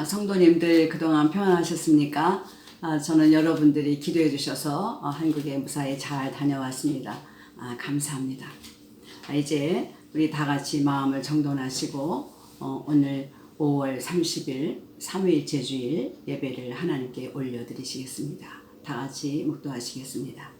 성도님들 그동안 평안하셨습니까? 저는 여러분들이 기도해 주셔서 한국에 무사히 잘 다녀왔습니다. 감사합니다. 이제 우리 다 같이 마음을 정돈하시고 오늘 5월 30일 3일 제주일 예배를 하나님께 올려드리시겠습니다. 다 같이 묵도하시겠습니다.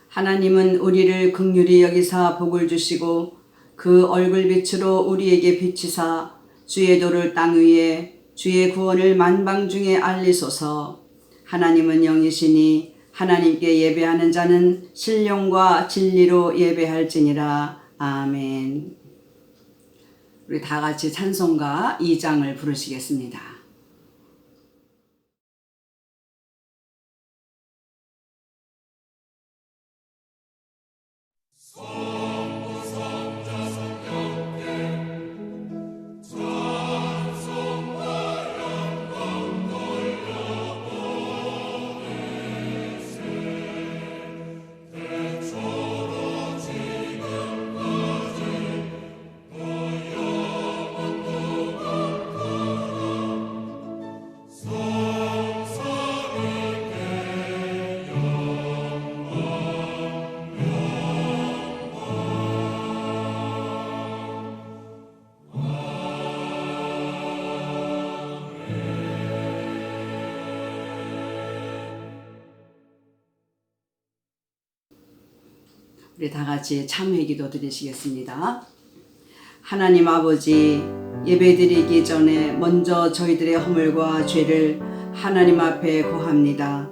하나님은 우리를 긍휼히 여기사 복을 주시고 그 얼굴빛으로 우리에게 비치사 주의 도를 땅 위에 주의 구원을 만방중에 알리소서. 하나님은 영이시니 하나님께 예배하는 자는 신령과 진리로 예배할지니라. 아멘. 우리 다 같이 찬송가 2장을 부르시겠습니다. 우리 다 같이 참회기도 드리시겠습니다. 하나님 아버지, 예배드리기 전에 먼저 저희들의 허물과 죄를 하나님 앞에 고합니다.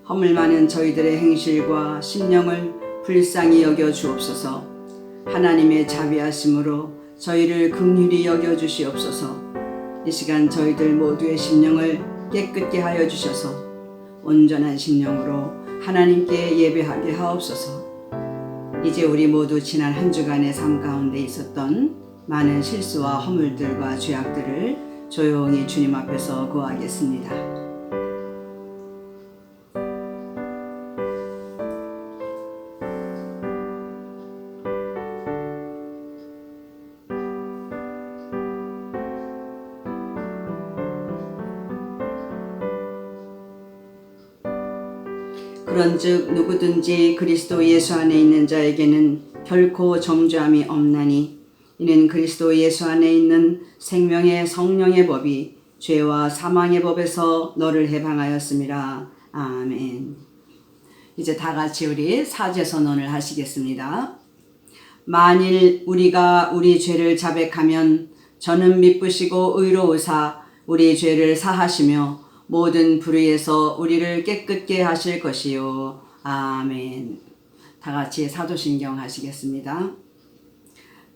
허물 많은 저희들의 행실과 심령을 불쌍히 여겨 주옵소서. 하나님의 자비하심으로 저희를 긍휼히 여겨 주시옵소서. 이 시간 저희들 모두의 심령을 깨끗게 하여 주셔서 온전한 심령으로 하나님께 예배하게 하옵소서. 이제 우리 모두 지난 한 주간의 삶 가운데 있었던 많은 실수와 허물들과 죄악들을 조용히 주님 앞에서 고하겠습니다. 그런즉 누구든지 그리스도 예수 안에 있는 자에게는 결코 정죄함이 없나니 이는 그리스도 예수 안에 있는 생명의 성령의 법이 죄와 사망의 법에서 너를 해방하였음이라. 아멘. 이제 다 같이 우리 사죄선언을 하시겠습니다. 만일 우리가 우리 죄를 자백하면 저는 미쁘시고 의로우사 우리 죄를 사하시며 모든 불의에서 우리를 깨끗게 하실 것이요. 아멘. 다 같이 사도신경 하시겠습니다.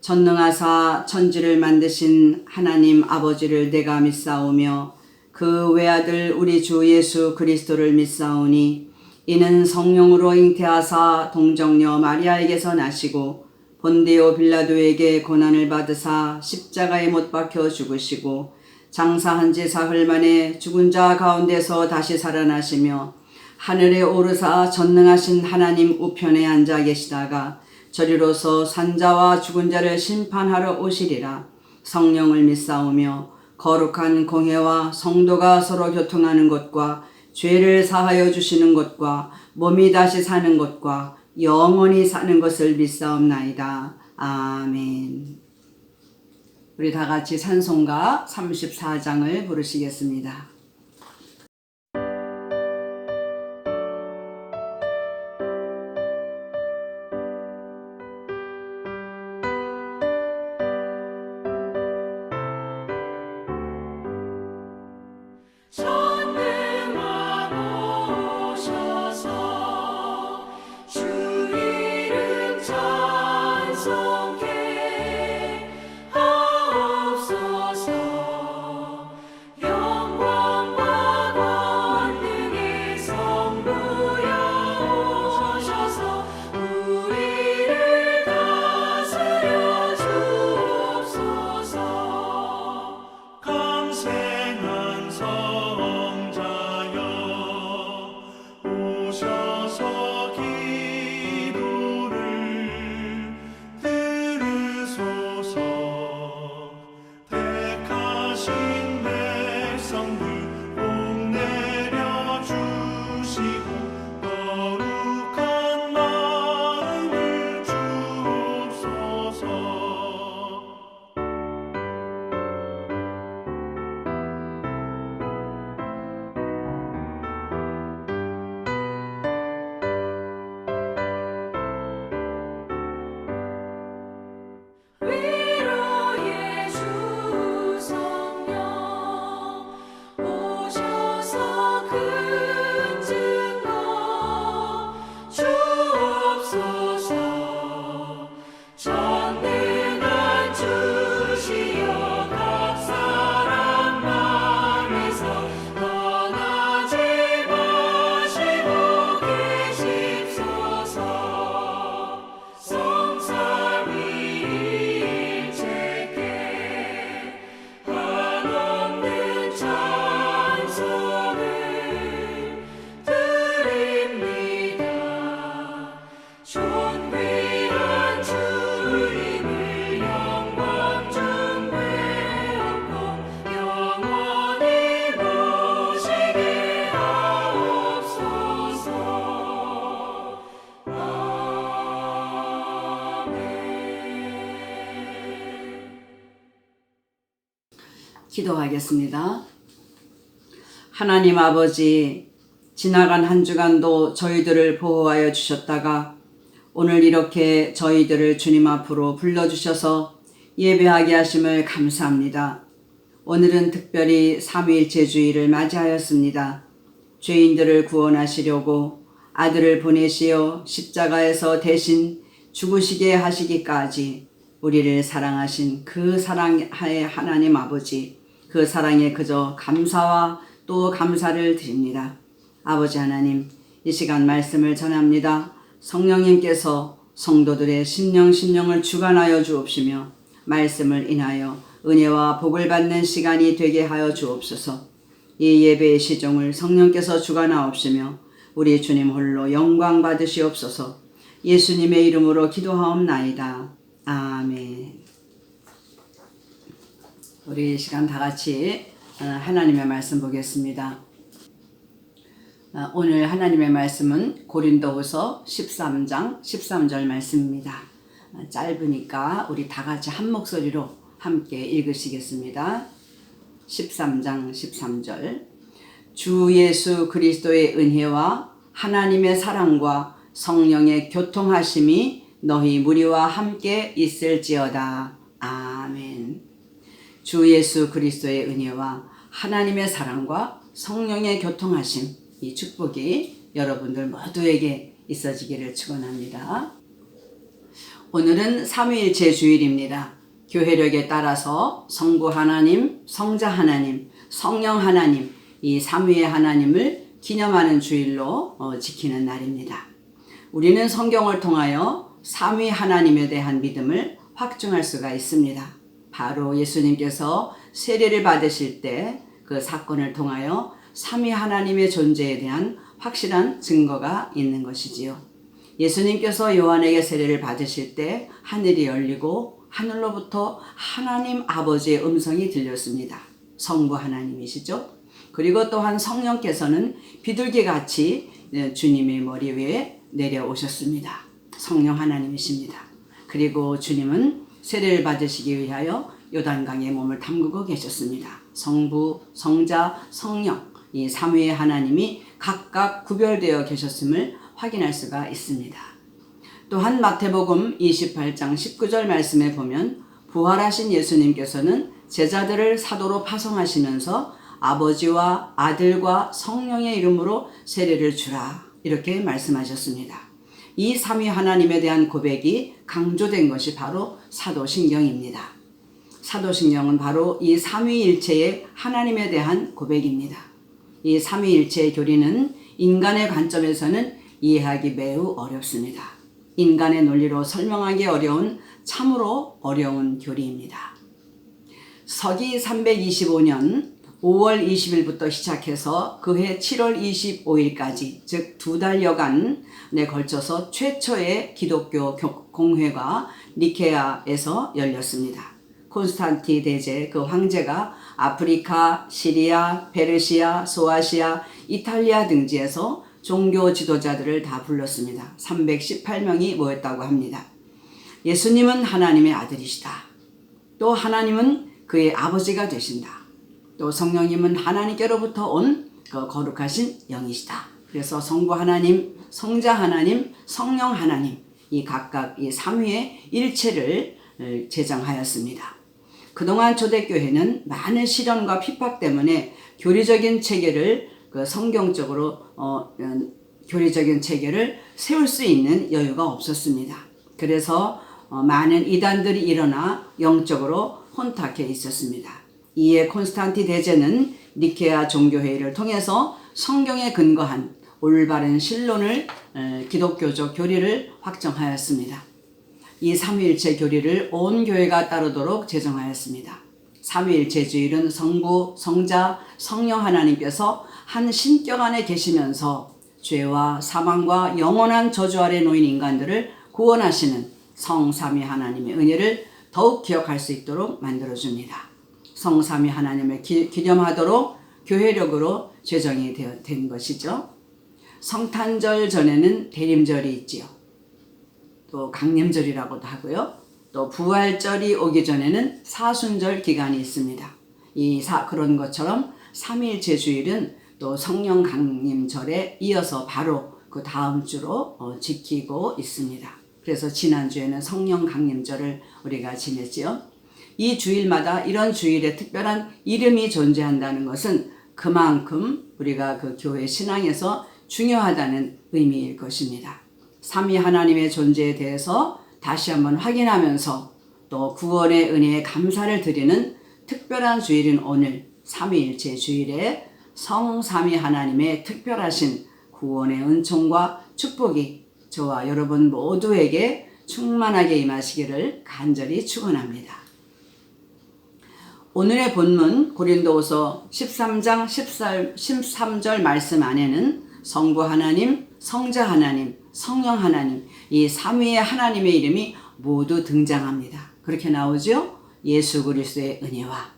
전능하사 천지를 만드신 하나님 아버지를 내가 믿사오며 그 외아들 우리 주 예수 그리스도를 믿사오니 이는 성령으로 잉태하사 동정녀 마리아에게서 나시고 본디오 빌라도에게 고난을 받으사 십자가에 못 박혀 죽으시고 장사한 지 사흘 만에 죽은 자 가운데서 다시 살아나시며 하늘에 오르사 전능하신 하나님 우편에 앉아 계시다가 저리로서 산자와 죽은 자를 심판하러 오시리라. 성령을 믿사오며 거룩한 공회와 성도가 서로 교통하는 것과 죄를 사하여 주시는 것과 몸이 다시 사는 것과 영원히 사는 것을 믿사옵나이다. 아멘. 우리 다 같이 찬송가 34장을 부르시겠습니다. 오셔서 기도를 기도하겠습니다. 하나님 아버지, 지나간 한 주간도 저희들을 보호하여 주셨다가 오늘 이렇게 저희들을 주님 앞으로 불러주셔서 예배하게 하심을 감사합니다. 오늘은 특별히 삼위일체 주일을 맞이하였습니다. 죄인들을 구원하시려고 아들을 보내시어 십자가에서 대신 죽으시게 하시기까지 우리를 사랑하신 그 사랑의 하나님 아버지, 그 사랑에 그저 감사와 또 감사를 드립니다. 아버지 하나님, 이 시간 말씀을 전합니다. 성령님께서 성도들의 심령을 주관하여 주옵시며 말씀을 인하여 은혜와 복을 받는 시간이 되게 하여 주옵소서. 이 예배의 시종을 성령께서 주관하옵시며 우리 주님 홀로 영광 받으시옵소서. 예수님의 이름으로 기도하옵나이다. 아멘. 우리 이 시간 다 같이 하나님의 말씀 보겠습니다. 오늘 하나님의 말씀은 고린도후서 13장 13절 말씀입니다. 짧으니까 우리 다 같이 한 목소리로 함께 읽으시겠습니다. 13장 13절. 주 예수 그리스도의 은혜와 하나님의 사랑과 성령의 교통하심이 너희 무리와 함께 있을지어다. 아멘. 주 예수 그리스도의 은혜와 하나님의 사랑과 성령의 교통하심, 이 축복이 여러분들 모두에게 있어지기를 축원합니다. 오늘은 삼위일체 주일입니다. 교회력에 따라서 성부 하나님, 성자 하나님, 성령 하나님, 이 삼위의 하나님을 기념하는 주일로 지키는 날입니다. 우리는 성경을 통하여 삼위 하나님에 대한 믿음을 확증할 수가 있습니다. 바로 예수님께서 세례를 받으실 때 그 사건을 통하여 삼위 하나님의 존재에 대한 확실한 증거가 있는 것이지요. 예수님께서 요한에게 세례를 받으실 때 하늘이 열리고 하늘로부터 하나님 아버지의 음성이 들렸습니다. 성부 하나님이시죠. 그리고 또한 성령께서는 비둘기같이 주님의 머리 위에 내려오셨습니다. 성령 하나님이십니다. 그리고 주님은 세례를 받으시기 위하여 요단강에 몸을 담그고 계셨습니다. 성부, 성자, 성령, 이 삼위의 하나님이 각각 구별되어 계셨음을 확인할 수가 있습니다. 또한 마태복음 28장 19절 말씀에 보면 부활하신 예수님께서는 제자들을 사도로 파송하시면서 아버지와 아들과 성령의 이름으로 세례를 주라, 이렇게 말씀하셨습니다. 이 삼위 하나님에 대한 고백이 강조된 것이 바로 사도신경입니다. 사도신경은 바로 이 삼위일체의 하나님에 대한 고백입니다. 이 삼위일체의 교리는 인간의 관점에서는 이해하기 매우 어렵습니다. 인간의 논리로 설명하기 어려운 참으로 어려운 교리입니다. 서기 325년 5월 20일부터 시작해서 그해 7월 25일까지 즉 2달여간에 걸쳐서 최초의 기독교 공회가 니케아에서 열렸습니다. 콘스탄티 대제 그 황제가 아프리카, 시리아, 페르시아, 소아시아, 이탈리아 등지에서 종교 지도자들을 다 불렀습니다. 318명이 모였다고 합니다. 예수님은 하나님의 아들이시다. 또 하나님은 그의 아버지가 되신다. 또 성령님은 하나님께로부터 온 그 거룩하신 영이시다. 그래서 성부 하나님, 성자 하나님, 성령 하나님, 이 각각 이 삼위의 일체를 제정하였습니다. 그동안 초대교회는 많은 시련과 핍박 때문에 교리적인 체계를 성경적으로 교리적인 체계를 세울 수 있는 여유가 없었습니다. 그래서 많은 이단들이 일어나 영적으로 혼탁해 있었습니다. 이에 콘스탄티 대제는 니케아 종교회의를 통해서 성경에 근거한 올바른 신론을 기독교적 교리를 확정하였습니다. 이 삼위일체 교리를 온 교회가 따르도록 제정하였습니다. 삼위일체 주일은 성부, 성자, 성령 하나님께서 한 신격 안에 계시면서 죄와 사망과 영원한 저주 아래 놓인 인간들을 구원하시는 성삼위 하나님의 은혜를 더욱 기억할 수 있도록 만들어줍니다. 성삼위 하나님을 기념하도록 교회력으로 제정이 된 것이죠. 성탄절 전에는 대림절이 있지요. 또 강림절이라고도 하고요. 또 부활절이 오기 전에는 사순절 기간이 있습니다. 그런 것처럼 3일째 주일은 또 성령 강림절에 이어서 바로 그 다음 주로 지키고 있습니다. 그래서 지난주에는 성령 강림절을 우리가 지냈지요. 이 주일마다 이런 주일에 특별한 이름이 존재한다는 것은 그만큼 우리가 그 교회 신앙에서 중요하다는 의미일 것입니다. 삼위 하나님의 존재에 대해서 다시 한번 확인하면서 또 구원의 은혜에 감사를 드리는 특별한 주일인 오늘 삼위일체 주일에 성삼위 하나님의 특별하신 구원의 은총과 축복이 저와 여러분 모두에게 충만하게 임하시기를 간절히 축원합니다. 오늘의 본문 고린도후서 13장 13절 말씀 안에는 성부 하나님, 성자 하나님, 성령 하나님 이 삼위의 하나님의 이름이 모두 등장합니다. 그렇게 나오죠? 예수 그리스도의 은혜와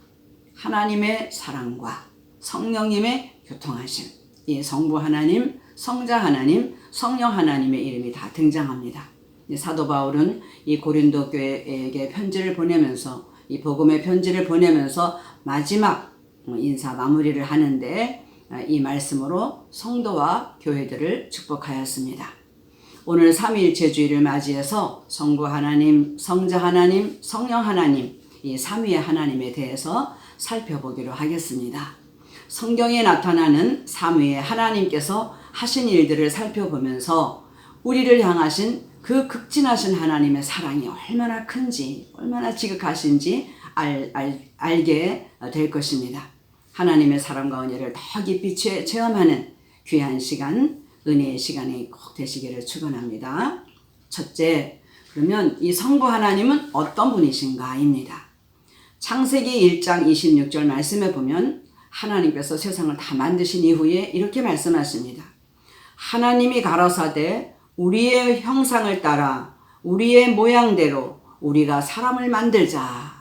하나님의 사랑과 성령님의 교통하심, 이 성부 하나님, 성자 하나님, 성령 하나님의 이름이 다 등장합니다. 사도 바울은 이 고린도 교회에게 편지를 보내면서 이 복음의 편지를 보내면서 마지막 인사 마무리를 하는데 이 말씀으로 성도와 교회들을 축복하였습니다. 오늘 삼위일체 주일을 맞이해서 성부 하나님, 성자 하나님, 성령 하나님 이 삼위의 하나님에 대해서 살펴보기로 하겠습니다. 성경에 나타나는 삼위의 하나님께서 하신 일들을 살펴보면서 우리를 향하신 그 극진하신 하나님의 사랑이 얼마나 큰지, 얼마나 지극하신지 알게 될 것입니다. 하나님의 사랑과 은혜를 더 깊이 체험하는 귀한 시간, 은혜의 시간이 꼭 되시기를 축원합니다. 첫째, 그러면 이 성부 하나님은 어떤 분이신가입니다. 창세기 1장 26절 말씀에 보면 하나님께서 세상을 다 만드신 이후에 이렇게 말씀하십니다. 하나님이 가라사대 우리의 형상을 따라 우리의 모양대로 우리가 사람을 만들자.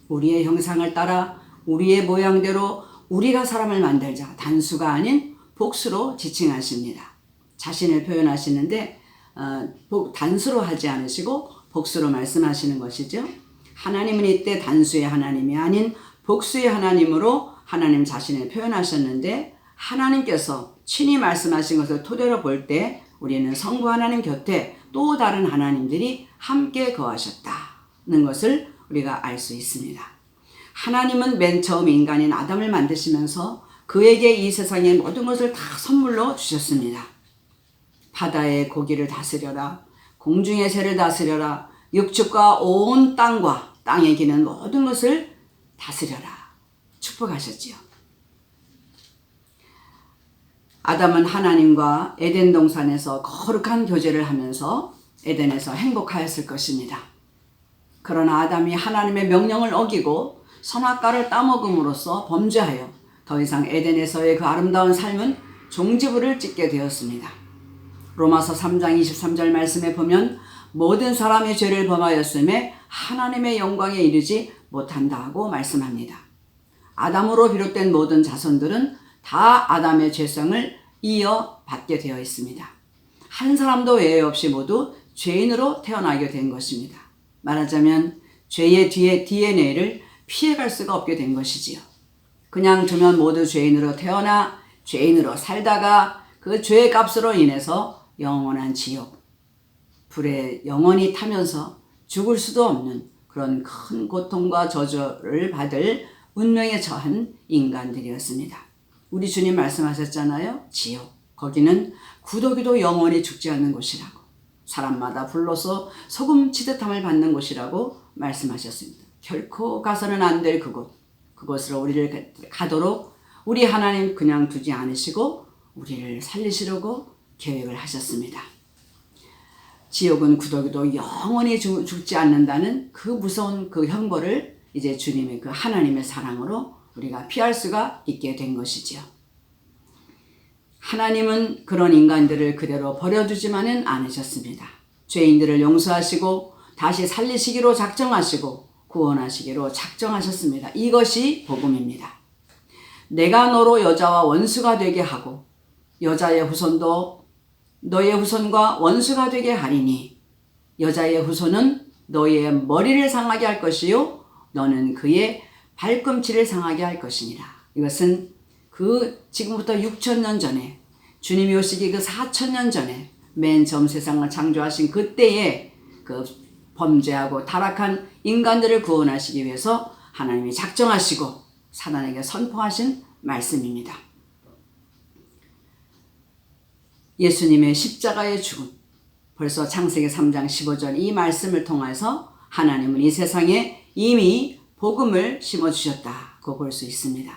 우리의 형상을 따라 우리의 모양대로 우리가 사람을 만들자. 단수가 아닌 복수로 지칭하십니다. 자신을 표현하시는데 단수로 하지 않으시고 복수로 말씀하시는 것이죠. 하나님은 이때 단수의 하나님이 아닌 복수의 하나님으로 하나님 자신을 표현하셨는데 하나님께서 친히 말씀하신 것을 토대로 볼 때 우리는 성부 하나님 곁에 또 다른 하나님들이 함께 거하셨다는 것을 우리가 알 수 있습니다. 하나님은 맨 처음 인간인 아담을 만드시면서 그에게 이 세상의 모든 것을 다 선물로 주셨습니다. 바다의 고기를 다스려라, 공중의 새를 다스려라, 육축과 온 땅과 땅에 기는 모든 것을 다스려라 축복하셨지요. 아담은 하나님과 에덴 동산에서 거룩한 교제를 하면서 에덴에서 행복하였을 것입니다. 그러나 아담이 하나님의 명령을 어기고 선악과를 따먹음으로써 범죄하여 더 이상 에덴에서의 그 아름다운 삶은 종지부를 찍게 되었습니다. 로마서 3장 23절 말씀에 보면 모든 사람이 죄를 범하였음에 하나님의 영광에 이르지 못한다고 말씀합니다. 아담으로 비롯된 모든 자손들은 다 아담의 죄성을 이어받게 되어 있습니다. 한 사람도 외에 없이 모두 죄인으로 태어나게 된 것입니다. 말하자면 죄의 DNA를 피해갈 수가 없게 된 것이지요. 그냥 두면 모두 죄인으로 태어나 죄인으로 살다가 그 죄의 값으로 인해서 영원한 지옥, 불에 영원히 타면서 죽을 수도 없는 그런 큰 고통과 저주를 받을 운명에 처한 인간들이었습니다. 우리 주님 말씀하셨잖아요. 지옥, 거기는 구더기도 영원히 죽지 않는 곳이라고, 사람마다 불로서 소금 치듯함을 받는 곳이라고 말씀하셨습니다. 결코 가서는 안 될 그곳으로 우리를 가도록 우리 하나님 그냥 두지 않으시고 우리를 살리시려고 계획을 하셨습니다. 지옥은 구더기도 영원히 죽지 않는다는 그 무서운 그 형벌을 이제 주님의 그 하나님의 사랑으로 우리가 피할 수가 있게 된 것이지요. 하나님은 그런 인간들을 그대로 버려두지만은 않으셨습니다. 죄인들을 용서하시고 다시 살리시기로 작정하시고 구원하시기로 작정하셨습니다. 이것이 복음입니다. 내가 너로 여자와 원수가 되게 하고 여자의 후손도 너의 후손과 원수가 되게 하리니 여자의 후손은 너의 머리를 상하게 할 것이요 너는 그의 발꿈치를 상하게 할 것이니라. 이것은 지금부터 6,000년 전에 주님이 오시기 4,000년 전에 맨 처음 세상을 창조하신 그때에 범죄하고 타락한 인간들을 구원하시기 위해서 하나님이 작정하시고 사단에게 선포하신 말씀입니다. 예수님의 십자가의 죽음, 벌써 창세기 3장 15절 이 말씀을 통해서 하나님은 이 세상에 이미 복음을 심어주셨다고 볼 수 있습니다.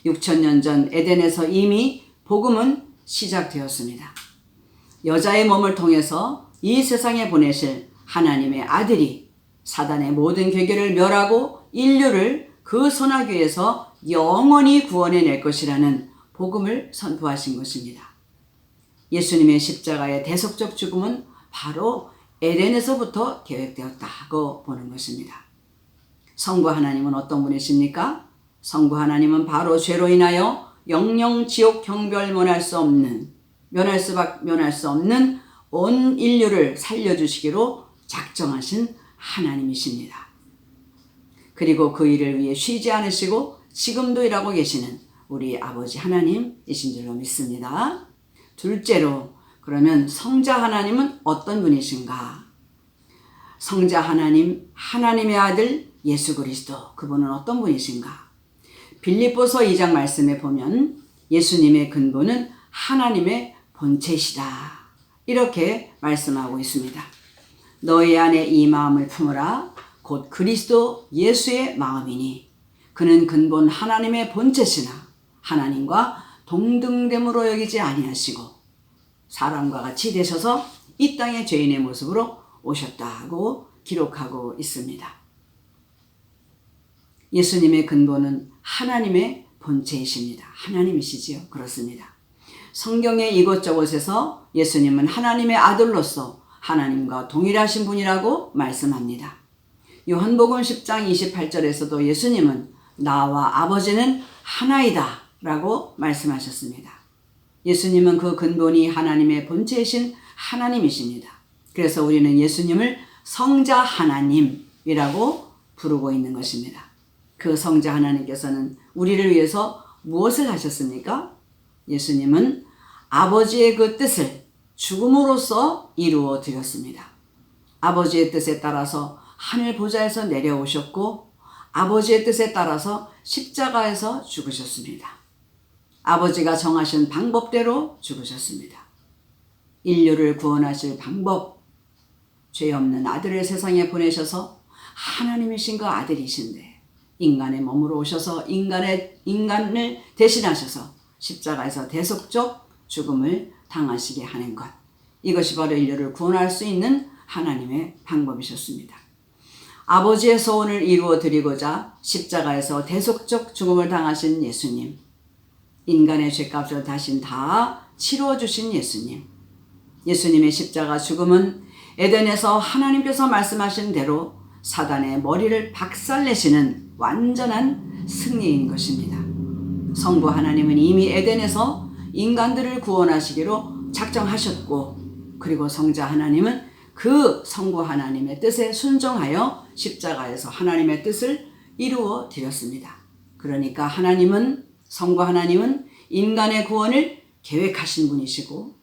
6,000년 전 에덴에서 이미 복음은 시작되었습니다. 여자의 몸을 통해서 이 세상에 보내실 하나님의 아들이 사단의 모든 괴계를 멸하고 인류를 그 소나기에서 영원히 구원해낼 것이라는 복음을 선포하신 것입니다. 예수님의 십자가의 대속적 죽음은 바로 에덴에서부터 계획되었다고 보는 것입니다. 성부 하나님은 어떤 분이십니까? 성부 하나님은 바로 죄로 인하여 영영 지옥 경별 면할 수 없는 온 인류를 살려주시기로 작정하신 하나님이십니다. 그리고 그 일을 위해 쉬지 않으시고 지금도 일하고 계시는 우리 아버지 하나님이신 줄로 믿습니다. 둘째로, 그러면 성자 하나님은 어떤 분이신가? 성자 하나님, 하나님의 아들 예수 그리스도, 그분은 어떤 분이신가? 빌립보서 2장 말씀에 보면 예수님의 근본은 하나님의 본체시다, 이렇게 말씀하고 있습니다. 너희 안에 이 마음을 품으라. 곧 그리스도 예수의 마음이니 그는 근본 하나님의 본체시나 하나님과 동등됨으로 여기지 아니하시고 사람과 같이 되셔서 이 땅의 죄인의 모습으로 오셨다고 기록하고 있습니다. 예수님의 근본은 하나님의 본체이십니다. 하나님이시지요. 그렇습니다. 성경의 이곳저곳에서 예수님은 하나님의 아들로서 하나님과 동일하신 분이라고 말씀합니다. 요한복음 10장 28절에서도 예수님은 나와 아버지는 하나이다 라고 말씀하셨습니다. 예수님은 그 근본이 하나님의 본체이신 하나님이십니다. 그래서 우리는 예수님을 성자 하나님이라고 부르고 있는 것입니다. 그 성자 하나님께서는 우리를 위해서 무엇을 하셨습니까? 예수님은 아버지의 그 뜻을 죽음으로써 이루어 드렸습니다. 아버지의 뜻에 따라서 하늘 보좌에서 내려오셨고 아버지의 뜻에 따라서 십자가에서 죽으셨습니다. 아버지가 정하신 방법대로 죽으셨습니다. 인류를 구원하실 방법, 죄 없는 아들을 세상에 보내셔서 하나님이신 그 아들이신데 인간의 몸으로 오셔서 인간을 대신하셔서 십자가에서 대속적 죽음을 당하시게 하는 것, 이것이 바로 인류를 구원할 수 있는 하나님의 방법이셨습니다. 아버지의 소원을 이루어 드리고자 십자가에서 대속적 죽음을 당하신 예수님, 인간의 죄값을 대신 다 치루어 주신 예수님, 예수님의 십자가 죽음은 에덴에서 하나님께서 말씀하신 대로 사단의 머리를 박살내시는 완전한 승리인 것입니다. 성부 하나님은 이미 에덴에서 인간들을 구원하시기로 작정하셨고, 그리고 성자 하나님은 그 성부 하나님의 뜻에 순종하여 십자가에서 하나님의 뜻을 이루어 드렸습니다. 그러니까 성부 하나님은 인간의 구원을 계획하신 분이시고,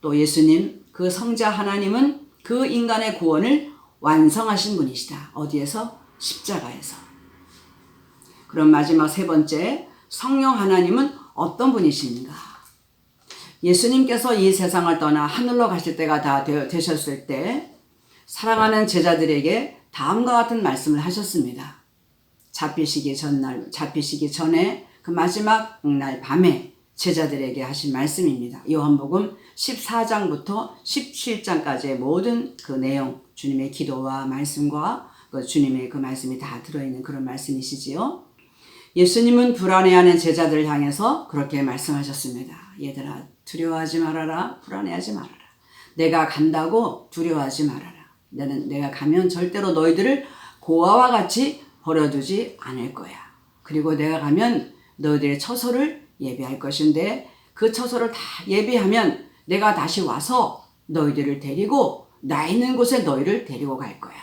또 예수님 그 성자 하나님은 그 인간의 구원을 완성하신 분이시다. 어디에서? 십자가에서. 그럼 마지막 세 번째, 성령 하나님은 어떤 분이신가? 예수님께서 이 세상을 떠나 하늘로 가실 때가 다 되셨을 때 사랑하는 제자들에게 다음과 같은 말씀을 하셨습니다. 잡히시기 전에 그 마지막 날 밤에 제자들에게 하신 말씀입니다. 요한복음 14장부터 17장까지의 모든 그 내용, 주님의 기도와 말씀과 주님의 그 말씀이 다 들어있는 그런 말씀이시지요. 예수님은 불안해하는 제자들을 향해서 그렇게 말씀하셨습니다. 얘들아, 두려워하지 말아라. 불안해하지 말아라. 내가 간다고 두려워하지 말아라. 내가 가면 절대로 너희들을 고아와 같이 버려두지 않을 거야. 그리고 내가 가면 너희들의 처소를 예비할 것인데 그 처소를 다 예비하면 내가 다시 와서 너희들을 데리고 나 있는 곳에 너희를 데리고 갈 거야.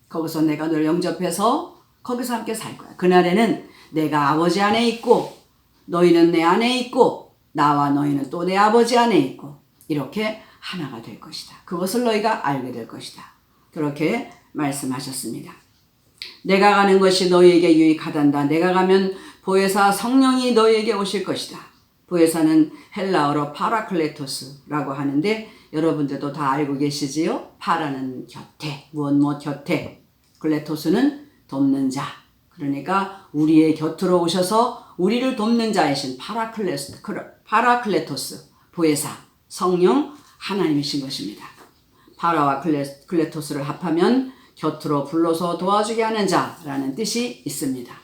거기서 내가 널 영접해서 거기서 함께 살 거야. 그날에는 내가 아버지 안에 있고 너희는 내 안에 있고 나와 너희는 또 내 아버지 안에 있고 이렇게 하나가 될 것이다. 그것을 너희가 알게 될 것이다. 그렇게 말씀하셨습니다. 내가 가는 것이 너희에게 유익하단다. 내가 가면 보혜사 성령이 너희에게 오실 것이다. 보혜사는 헬라어로 파라클레토스라고 하는데 여러분들도 다 알고 계시지요? 파라는 곁에, 무엇 곁에, 클레토스는 돕는 자. 그러니까 우리의 곁으로 오셔서 우리를 돕는 자이신 파라클레토스, 보혜사, 성령, 하나님이신 것입니다. 파라와 클레토스를 합하면 곁으로 불러서 도와주게 하는 자라는 뜻이 있습니다.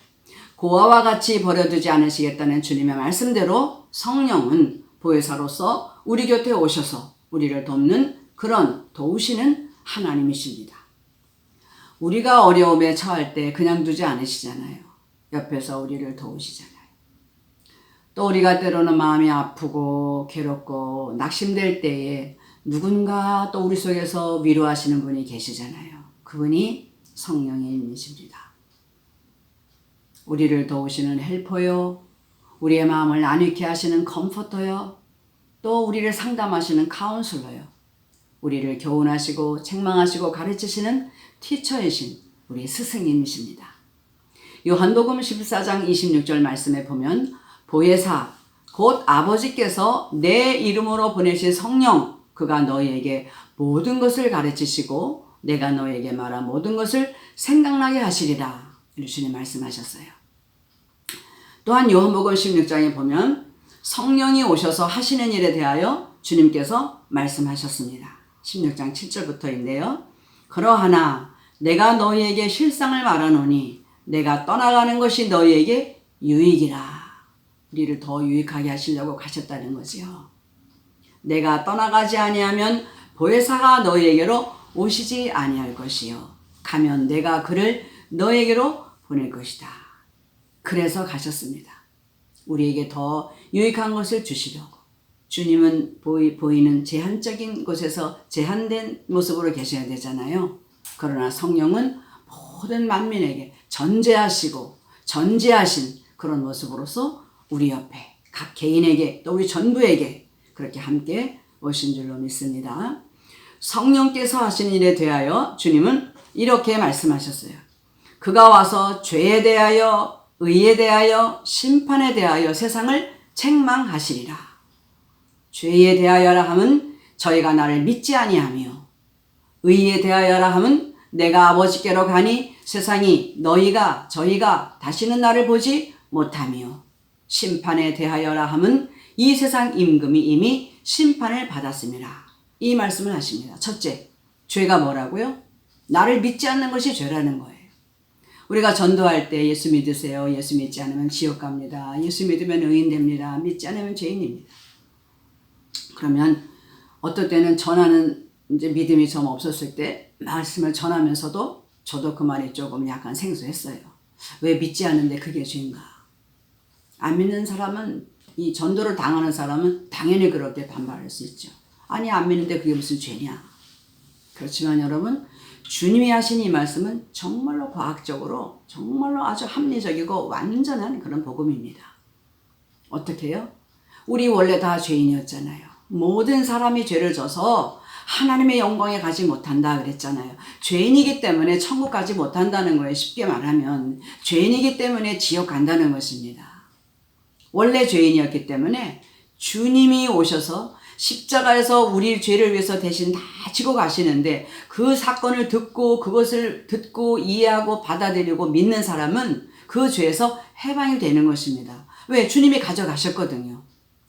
고아와 같이 버려두지 않으시겠다는 주님의 말씀대로 성령은 보혜사로서 우리 곁에 오셔서 우리를 돕는 그런 도우시는 하나님이십니다. 우리가 어려움에 처할 때 그냥 두지 않으시잖아요. 옆에서 우리를 도우시잖아요. 또 우리가 때로는 마음이 아프고 괴롭고 낙심될 때에 누군가 또 우리 속에서 위로하시는 분이 계시잖아요. 그분이 성령님이십니다. 우리를 도우시는 헬퍼요, 우리의 마음을 안위케 하시는 컴포터요, 또 우리를 상담하시는 카운슬러요, 우리를 교훈하시고 책망하시고 가르치시는 티처이신 우리 스승님이십니다. 요한복음 14장 26절 말씀에 보면 보혜사 곧 아버지께서 내 이름으로 보내신 성령 그가 너희에게 모든 것을 가르치시고 내가 너희에게 말한 모든 것을 생각나게 하시리라. 주님 말씀하셨어요. 또한 요한복음 16장에 보면 성령이 오셔서 하시는 일에 대하여 주님께서 말씀하셨습니다. 16장 7절부터인데요. 그러하나 내가 너희에게 실상을 말하노니 내가 떠나가는 것이 너희에게 유익이라. 우리를 더 유익하게 하시려고 가셨다는 거지요. 내가 떠나가지 아니하면 보혜사가 너희에게로 오시지 아니할 것이요. 가면 내가 그를 너희에게로 보낼 것이다. 그래서 가셨습니다. 우리에게 더 유익한 것을 주시려고. 주님은 보이는 제한적인 곳에서 제한된 모습으로 계셔야 되잖아요. 그러나 성령은 모든 만민에게 전제하시고 전제하신 그런 모습으로서 우리 옆에 각 개인에게 또 우리 전부에게 그렇게 함께 오신 줄로 믿습니다. 성령께서 하신 일에 대하여 주님은 이렇게 말씀하셨어요. 그가 와서 죄에 대하여 의에 대하여 심판에 대하여 세상을 책망하시리라. 죄에 대하여라 함은 저희가 나를 믿지 아니하며 의에 대하여라 함은 내가 아버지께로 가니 세상이 너희가 저희가 다시는 나를 보지 못하며 심판에 대하여라 함은 이 세상 임금이 이미 심판을 받았음이라. 이 말씀을 하십니다. 첫째, 죄가 뭐라고요? 나를 믿지 않는 것이 죄라는 거예요. 우리가 전도할 때 예수 믿으세요. 예수 믿지 않으면 지옥 갑니다. 예수 믿으면 의인 됩니다. 믿지 않으면 죄인입니다. 그러면 어떨 때는 전하는 이제 믿음이 좀 없었을 때 말씀을 전하면서도 저도 그 말이 조금 약간 생소했어요. 왜 믿지 않는데 그게 죄인가? 안 믿는 사람은 이 전도를 당하는 사람은 당연히 그렇게 반발할 수 있죠. 아니 안 믿는데 그게 무슨 죄냐? 그렇지만 여러분 주님이 하신 이 말씀은 정말로 과학적으로 정말로 아주 합리적이고 완전한 그런 복음입니다. 어떻게 해요? 우리 원래 다 죄인이었잖아요. 모든 사람이 죄를 져서 하나님의 영광에 가지 못한다 그랬잖아요. 죄인이기 때문에 천국 가지 못한다는 거예요. 쉽게 말하면 죄인이기 때문에 지옥 간다는 것입니다. 원래 죄인이었기 때문에 주님이 오셔서 십자가에서 우리 죄를 위해서 대신 다 지고 가시는데 그 사건을 듣고 그것을 듣고 이해하고 받아들이고 믿는 사람은 그 죄에서 해방이 되는 것입니다. 왜? 주님이 가져가셨거든요.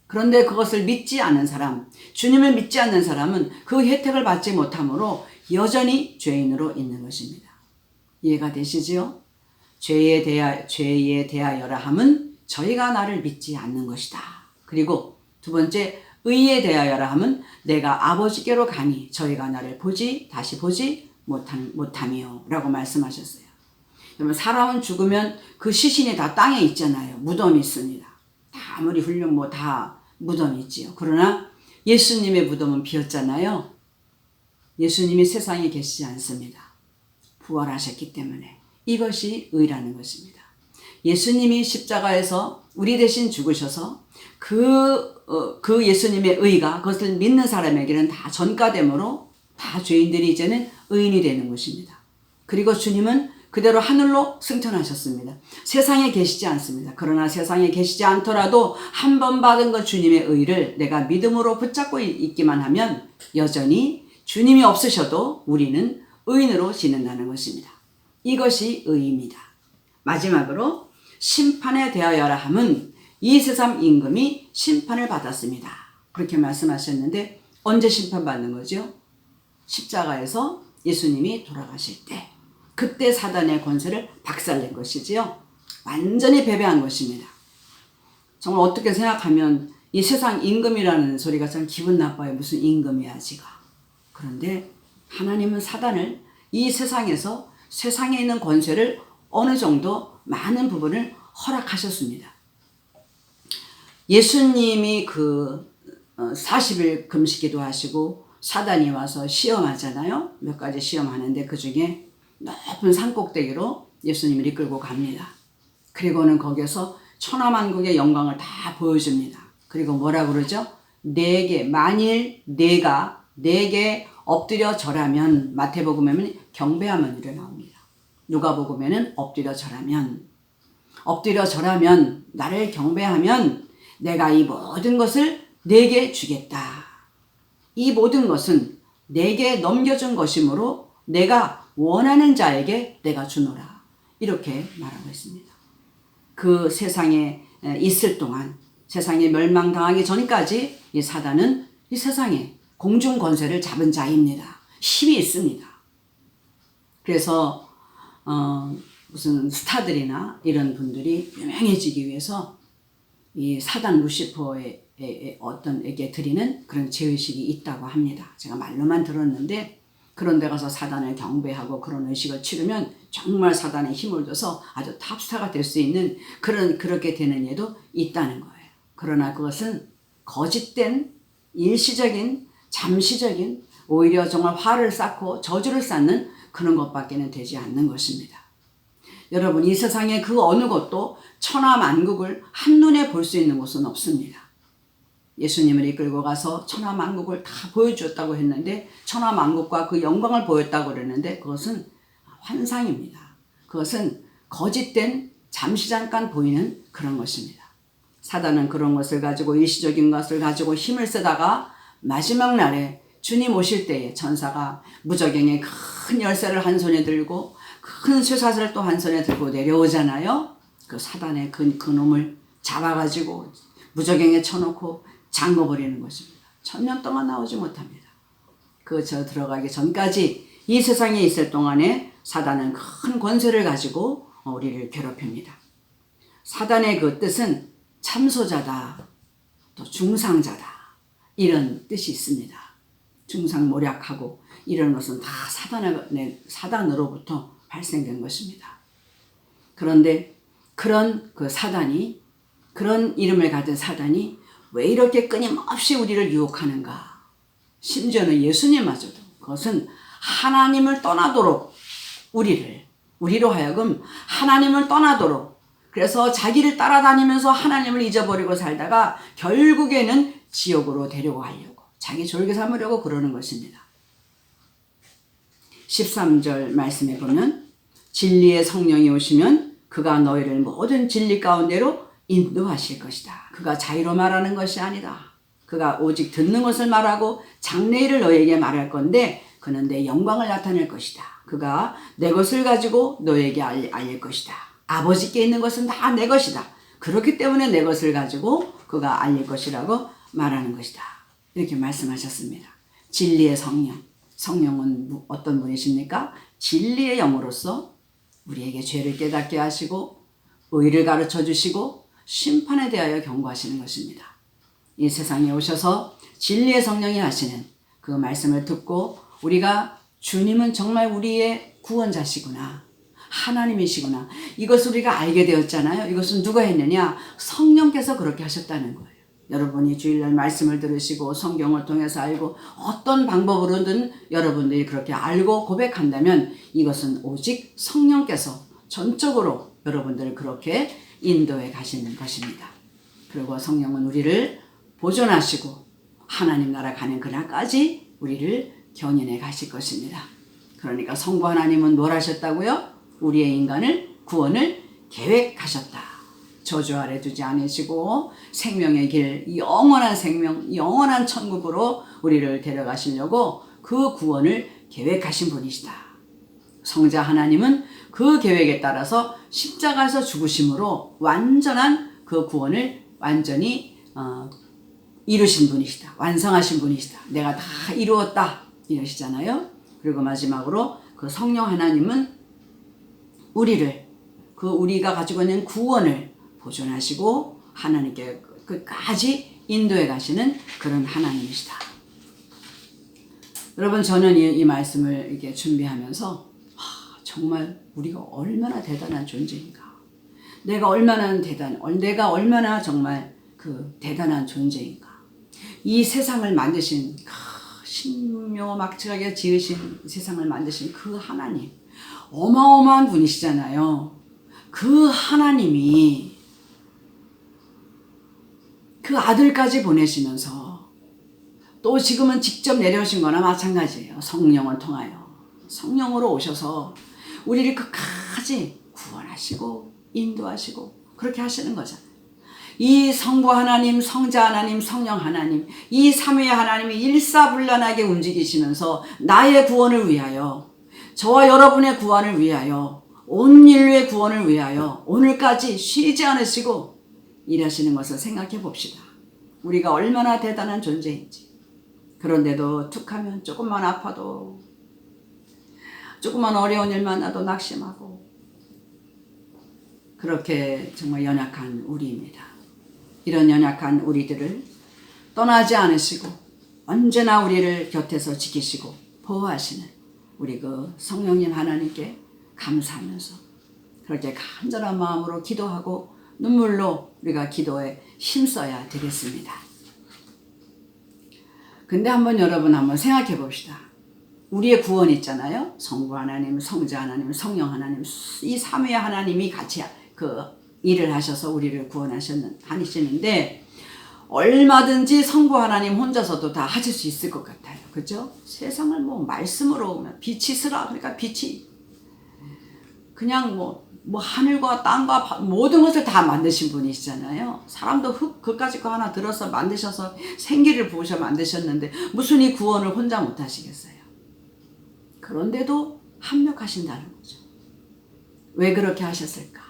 그런데 그것을 믿지 않는 사람, 주님을 믿지 않는 사람은 그 혜택을 받지 못하므로 여전히 죄인으로 있는 것입니다. 이해가 되시지요? 죄에 대하여라 함은 저희가 나를 믿지 않는 것이다. 그리고 두 번째, 의에 대하여라 함은 내가 아버지께로 가니 저희가 나를 다시 보지 못하며 라고 말씀하셨어요. 여러분 사람은 죽으면 그 시신이 다 땅에 있잖아요. 무덤이 있습니다. 다 아무리 훌륭 다 무덤이 있지요. 그러나 예수님의 무덤은 비었잖아요. 예수님이 세상에 계시지 않습니다. 부활하셨기 때문에 이것이 의라는 것입니다. 예수님이 십자가에서 우리 대신 죽으셔서 그 예수님의 의가 그것을 믿는 사람에게는 다 전가됨으로 다 죄인들이 이제는 의인이 되는 것입니다. 그리고 주님은 그대로 하늘로 승천하셨습니다. 세상에 계시지 않습니다. 그러나 세상에 계시지 않더라도 한 번 받은 것 주님의 의를 내가 믿음으로 붙잡고 있기만 하면 여전히 주님이 없으셔도 우리는 의인으로 지낸다는 것입니다. 이것이 의입니다. 마지막으로 심판에 대하여라 함은 이 세상 임금이 심판을 받았습니다. 그렇게 말씀하셨는데 언제 심판받는 거죠? 십자가에서 예수님이 돌아가실 때 그때 사단의 권세를 박살낸 것이지요. 완전히 패배한 것입니다. 정말 어떻게 생각하면 이 세상 임금이라는 소리가 참 기분 나빠요. 무슨 임금이야 지가. 그런데 하나님은 사단을 이 세상에서 세상에 있는 권세를 어느 정도 많은 부분을 허락하셨습니다. 예수님이 40일 금식기도 하시고 사단이 와서 시험하잖아요. 몇 가지 시험하는데 그 중에 높은 산꼭대기로 예수님을 이끌고 갑니다. 그리고는 거기서 천하만국의 영광을 다 보여줍니다. 그리고 뭐라 그러죠? 만일 내게 엎드려 절하면, 마태복음에는 경배하면 이래 나옵니다. 누가복음에는 엎드려 절하면 나를 경배하면 내가 이 모든 것을 내게 주겠다. 이 모든 것은 내게 넘겨준 것이므로 내가 원하는 자에게 내가 주노라. 이렇게 말하고 있습니다. 그 세상에 있을 동안 세상에 멸망당하기 전까지 이 사단은 이 세상에 공중 권세를 잡은 자입니다. 힘이 있습니다. 그래서 무슨 스타들이나 이런 분들이 유명해지기 위해서 이 사단 루시퍼의 어떤에게 드리는 그런 죄의식이 있다고 합니다. 제가 말로만 들었는데 그런 데 가서 사단을 경배하고 그런 의식을 치르면 정말 사단에 힘을 줘서 아주 탑스타가 될 수 있는 그렇게 되는 예도 있다는 거예요. 그러나 그것은 거짓된 일시적인 잠시적인 오히려 정말 화를 쌓고 저주를 쌓는 그런 것밖에는 되지 않는 것입니다. 여러분 이 세상에 그 어느 것도 천하만국을 한눈에 볼 수 있는 곳은 없습니다. 예수님을 이끌고 가서 천하만국을 다 보여주었다고 했는데 천하만국과 그 영광을 보였다고 그랬는데 그것은 환상입니다. 그것은 거짓된 잠시 잠깐 보이는 그런 것입니다. 사단은 그런 것을 가지고 일시적인 것을 가지고 힘을 쓰다가 마지막 날에 주님 오실 때에 천사가 무저갱의 큰 열쇠를 한 손에 들고 큰 쇠사슬을 또 한 손에 들고 내려오잖아요. 그 사단의 그 놈을 잡아가지고 무저갱에 쳐놓고 잠궈버리는 것입니다. 1000년 동안 나오지 못합니다. 들어가기 전까지 이 세상에 있을 동안에 사단은 큰 권세를 가지고 우리를 괴롭힙니다. 사단의 그 뜻은 참소자다, 또 중상자다 이런 뜻이 있습니다. 중상모략하고 이런 것은 다 사단으로부터 발생된 것입니다. 그런데 그런 사단이 그런 이름을 가진 사단이 왜 이렇게 끊임없이 우리를 유혹하는가? 심지어는 예수님마저도 그것은 하나님을 떠나도록 우리로 하여금 하나님을 떠나도록 그래서 자기를 따라다니면서 하나님을 잊어버리고 살다가 결국에는 지옥으로 데려가려고 자기 졸개 삼으려고 그러는 것입니다. 13절 말씀에 보면 진리의 성령이 오시면 그가 너희를 모든 진리 가운데로 인도하실 것이다. 그가 자의로 말하는 것이 아니다. 그가 오직 듣는 것을 말하고 장래일을 너에게 말할 건데 그는 내 영광을 나타낼 것이다. 그가 내 것을 가지고 너에게 알릴 것이다. 아버지께 있는 것은 다 내 것이다. 그렇기 때문에 내 것을 가지고 그가 알릴 것이라고 말하는 것이다. 이렇게 말씀하셨습니다. 진리의 성령은 어떤 분이십니까? 진리의 영으로서 우리에게 죄를 깨닫게 하시고 의를 가르쳐 주시고 심판에 대하여 경고하시는 것입니다. 이 세상에 오셔서 진리의 성령이 하시는 그 말씀을 듣고 우리가 주님은 정말 우리의 구원자시구나. 하나님이시구나. 이것을 우리가 알게 되었잖아요. 이것은 누가 했느냐? 성령께서 그렇게 하셨다는 거예요. 여러분이 주일날 말씀을 들으시고 성경을 통해서 알고 어떤 방법으로든 여러분들이 그렇게 알고 고백한다면 이것은 오직 성령께서 전적으로 여러분들을 그렇게 인도해 가시는 것입니다. 그리고 성령은 우리를 보존하시고 하나님 나라 가는 그날까지 우리를 견인해 가실 것입니다. 그러니까 성부 하나님은 뭘 하셨다고요? 우리의 인간을 구원을 계획하셨다. 저주 아래 두지 않으시고 생명의 길, 영원한 생명, 영원한 천국으로 우리를 데려가시려고 그 구원을 계획하신 분이시다. 성자 하나님은 그 계획에 따라서 십자가에서 죽으심으로 완전한 그 구원을 완전히 이루신 분이시다. 완성하신 분이시다. 내가 다 이루었다 이러시잖아요. 그리고 마지막으로 그 성령 하나님은 우리가 가지고 있는 구원을 보존하시고 하나님께 끝까지 인도해 가시는 그런 하나님이시다. 여러분, 저는 이 말씀을 이렇게 준비하면서 정말 우리가 얼마나 대단한 존재인가. 내가 얼마나 정말 그 대단한 존재인가. 이 세상을 만드신 신묘막측하게 지으신 세상을 만드신 그 하나님, 어마어마한 분이시잖아요. 그 하나님이 그 아들까지 보내시면서 또 지금은 직접 내려오신 거나 마찬가지예요. 성령을 통하여 성령으로 오셔서 우리를 끝까지 구원하시고 인도하시고 그렇게 하시는 거잖아요. 이 성부 하나님, 성자 하나님, 성령 하나님, 이 삼위의 하나님이 일사불란하게 움직이시면서 나의 구원을 위하여, 저와 여러분의 구원을 위하여, 온 인류의 구원을 위하여 오늘까지 쉬지 않으시고 일하시는 것을 생각해 봅시다. 우리가 얼마나 대단한 존재인지. 그런데도 툭하면 조금만 아파도, 조금만 어려운 일만 나도 낙심하고, 그렇게 정말 연약한 우리입니다. 이런 연약한 우리들을 떠나지 않으시고 언제나 우리를 곁에서 지키시고 보호하시는 우리 그 성령님 하나님께 감사하면서 그렇게 간절한 마음으로 기도하고 눈물로 우리가 기도에 힘써야 되겠습니다. 근데 여러분 한번 생각해 봅시다. 우리의 구원 있잖아요. 성부 하나님, 성자 하나님, 성령 하나님, 이 삼위의 하나님이 같이 그 일을 하셔서 우리를 구원하시는데 얼마든지 성부 하나님 혼자서도 다 하실 수 있을 것 같아요. 그죠? 세상을 말씀으로 빛이 쓰라. 그러니까 빛이 그냥 하늘과 땅과 모든 것을 다 만드신 분이시잖아요. 사람도 그까짓 거 하나 들어서 만드셔서 생기를 부으셔 만드셨는데 무슨 이 구원을 혼자 못 하시겠어요? 그런데도 합력하신다는 거죠. 왜 그렇게 하셨을까?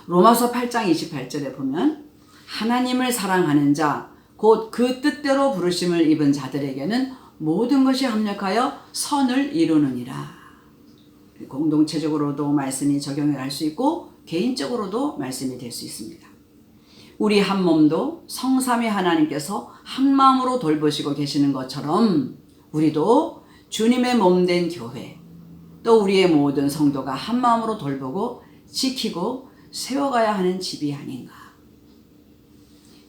로마서 8장 28절에 보면 하나님을 사랑하는 자, 곧 그 뜻대로 부르심을 입은 자들에게는 모든 것이 합력하여 선을 이루느니라. 공동체적으로도 말씀이 적용을 할 수 있고 개인적으로도 말씀이 될 수 있습니다. 우리 한 몸도 성삼위 하나님께서 한 마음으로 돌보시고 계시는 것처럼 우리도 주님의 몸된 교회, 또 우리의 모든 성도가 한 마음으로 돌보고 지키고 세워가야 하는 집이 아닌가.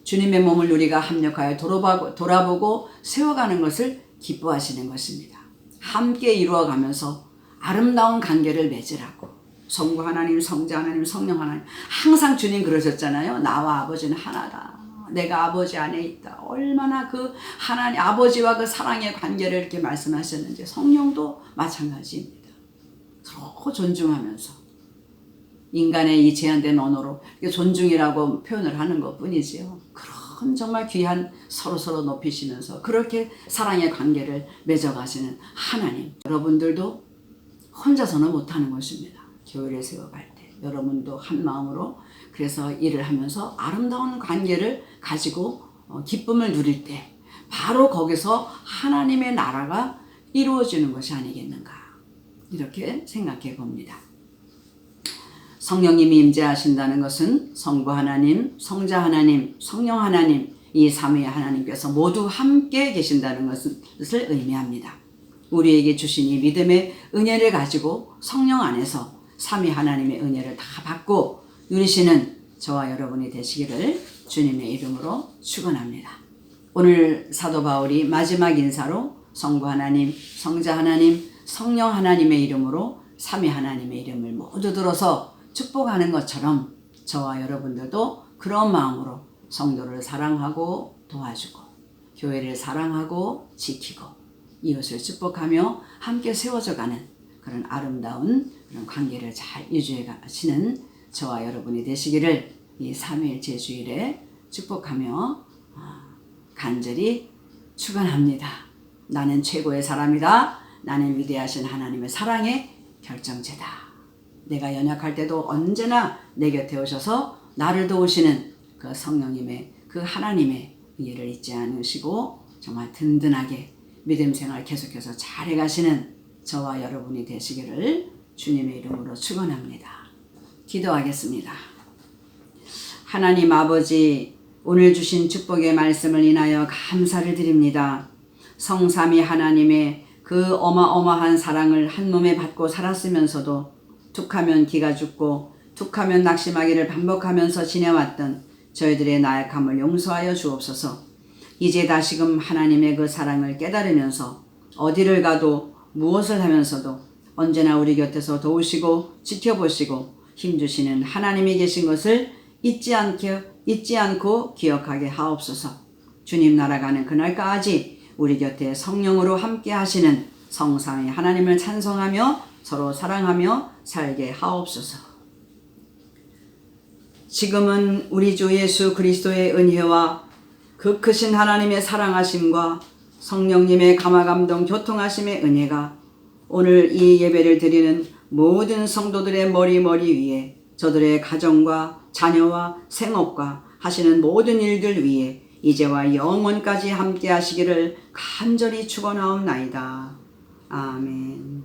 주님의 몸을 우리가 합력하여 돌아보고 세워가는 것을 기뻐하시는 것입니다. 함께 이루어가면서 아름다운 관계를 맺으라고. 성부 하나님, 성자 하나님, 성령 하나님. 항상 주님 그러셨잖아요. 나와 아버지는 하나다. 내가 아버지 안에 있다. 얼마나 그 하나님 아버지와 그 사랑의 관계를 이렇게 말씀하셨는지 성령도 마찬가지입니다. 서로 존중하면서 인간의 이 제한된 언어로 존중이라고 표현을 하는 것 뿐이지요. 그런 정말 귀한 서로 높이시면서 그렇게 사랑의 관계를 맺어가시는 하나님. 여러분들도 혼자서는 못하는 것입니다. 교회를 세워갈 때 여러분도 한 마음으로 그래서 일을 하면서 아름다운 관계를 가지고 기쁨을 누릴 때 바로 거기서 하나님의 나라가 이루어지는 것이 아니겠는가. 이렇게 생각해 봅니다. 성령님이 임재하신다는 것은 성부 하나님, 성자 하나님, 성령 하나님 이 삼위의 하나님께서 모두 함께 계신다는 것을 의미합니다. 우리에게 주신 이 믿음의 은혜를 가지고 성령 안에서 삼위 하나님의 은혜를 다 받고 누리시는 저와 여러분이 되시기를 주님의 이름으로 축원합니다. 오늘 사도 바울이 마지막 인사로 성부 하나님, 성자 하나님, 성령 하나님의 이름으로 삼위 하나님의 이름을 모두 들어서 축복하는 것처럼 저와 여러분들도 그런 마음으로 성도를 사랑하고 도와주고 교회를 사랑하고 지키고 이웃을 축복하며 함께 세워져가는 그런 아름다운 그런 관계를 잘 유지해 가시는 저와 여러분이 되시기를 이 3일 제주일에 축복하며 간절히 축원합니다. 나는 최고의 사람이다. 나는 위대하신 하나님의 사랑의 결정체다. 내가 연약할 때도 언제나 내 곁에 오셔서 나를 도우시는 그 성령님의 그 하나님의 일을 잊지 않으시고 정말 든든하게 믿음 생활 계속해서 잘해 가시는 저와 여러분이 되시기를 주님의 이름으로 축원합니다. 기도하겠습니다. 하나님 아버지, 오늘 주신 축복의 말씀을 인하여 감사를 드립니다. 성삼위 하나님의 그 어마어마한 사랑을 한 몸에 받고 살았으면서도 툭하면 기가 죽고 툭하면 낙심하기를 반복하면서 지내왔던 저희들의 나약함을 용서하여 주옵소서. 이제 다시금 하나님의 그 사랑을 깨달으면서 어디를 가도 무엇을 하면서도 언제나 우리 곁에서 도우시고 지켜보시고 힘주시는 하나님이 계신 것을 잊지 않고 기억하게 하옵소서. 주님 날아가는 그날까지 우리 곁에 성령으로 함께 하시는 성삼위 하나님을 찬송하며 서로 사랑하며 살게 하옵소서. 지금은 우리 주 예수 그리스도의 은혜와 그 크신 하나님의 사랑하심과 성령님의 감화감동 교통하심의 은혜가 오늘 이 예배를 드리는 모든 성도들의 머리 위에 저들의 가정과 자녀와 생업과 하시는 모든 일들 위에 이제와 영원까지 함께 하시기를 간절히 축원하옵나이다. 아멘.